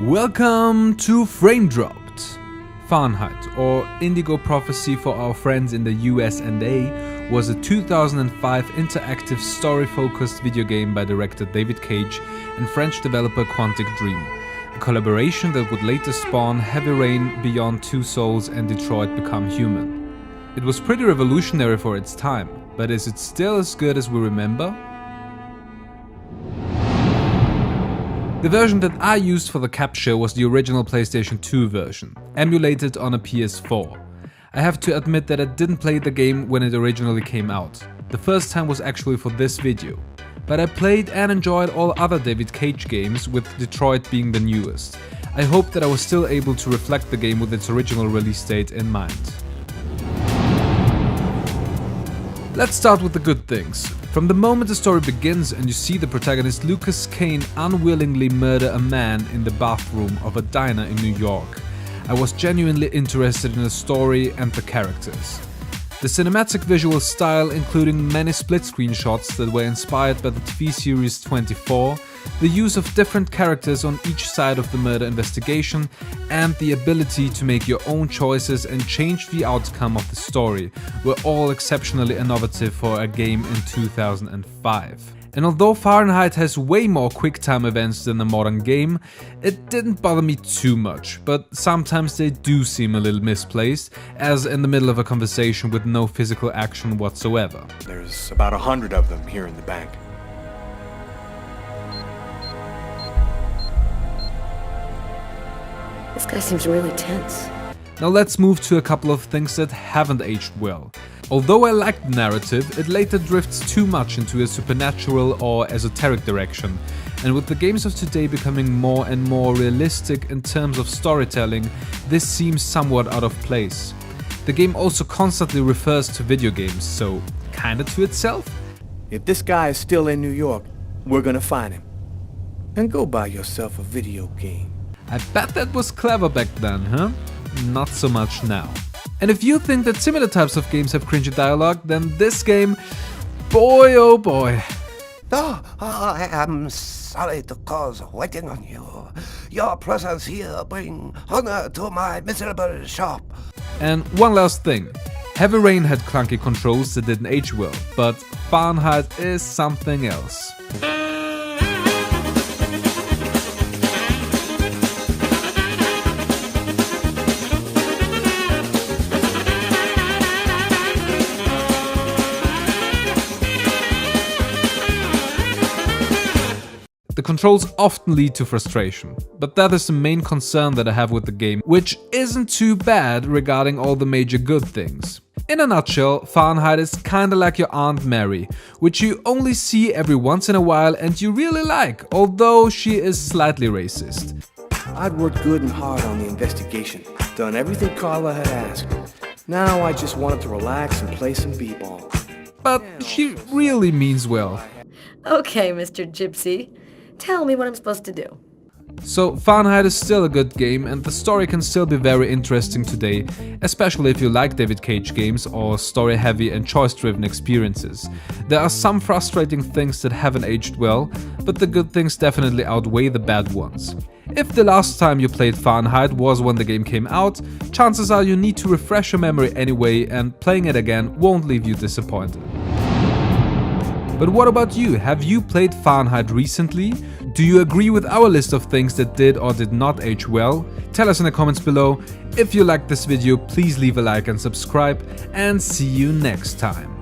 Welcome to Frame Dropped. Fahrenheit, or Indigo Prophecy for our friends in the US and A, was a 2005 interactive story-focused video game by director David Cage and French developer Quantic Dream, a collaboration that would later spawn Heavy Rain, Beyond Two Souls and Detroit Become Human. It was pretty revolutionary for its time, but is it still as good as we remember? The version that I used for the capture was the original PlayStation 2 version, emulated on a PS4. I have to admit that I didn't play the game when it originally came out. The first time was actually for this video. But I played and enjoyed all other David Cage games, with Detroit being the newest. I hope that I was still able to reflect the game with its original release date in mind. Let's start with the good things. From the moment the story begins and you see the protagonist Lucas Kane unwillingly murder a man in the bathroom of a diner in New York, I was genuinely interested in the story and the characters. The cinematic visual style, including many split-screen shots that were inspired by the TV series 24, the use of different characters on each side of the murder investigation, and the ability to make your own choices and change the outcome of the story were all exceptionally innovative for a game in 2005. And although Fahrenheit has way more quick-time events than a modern game, it didn't bother me too much, but sometimes they do seem a little misplaced, as in the middle of a conversation with no physical action whatsoever. There's about 100 of them here in the bank. This guy seems really tense. Now let's move to a couple of things that haven't aged well. Although I liked the narrative, it later drifts too much into a supernatural or esoteric direction, and with the games of today becoming more and more realistic in terms of storytelling, this seems somewhat out of place. The game also constantly refers to video games, so kinda to itself? If this guy is still in New York, we're gonna find him. And go buy yourself a video game. I bet that was clever back then, huh? Not so much now. And if you think that similar types of games have cringy dialogue, then this game, boy oh boy. Oh, I am sorry to cause waiting on you. Your presence here brings honor to my miserable shop. And one last thing. Heavy Rain had clunky controls that didn't age well, but Fahrenheit is something else. The controls often lead to frustration, but that is the main concern that I have with the game, which isn't too bad regarding all the major good things. In a nutshell, Fahrenheit is kinda like your Aunt Mary, which you only see every once in a while and you really like, although she is slightly racist. I'd worked good and hard on the investigation, done everything Carla had asked. Now I just wanted to relax and play some b-ball. But she really means well. Okay, Mr. Gypsy. Tell me what I'm supposed to do. So Fahrenheit is still a good game and the story can still be very interesting today, especially if you like David Cage games or story-heavy and choice-driven experiences. There are some frustrating things that haven't aged well, but the good things definitely outweigh the bad ones. If the last time you played Fahrenheit was when the game came out, chances are you need to refresh your memory anyway, and playing it again won't leave you disappointed. But what about you? Have you played Fahrenheit recently? Do you agree with our list of things that did or did not age well? Tell us in the comments below. If you liked this video, please leave a like and subscribe, and see you next time.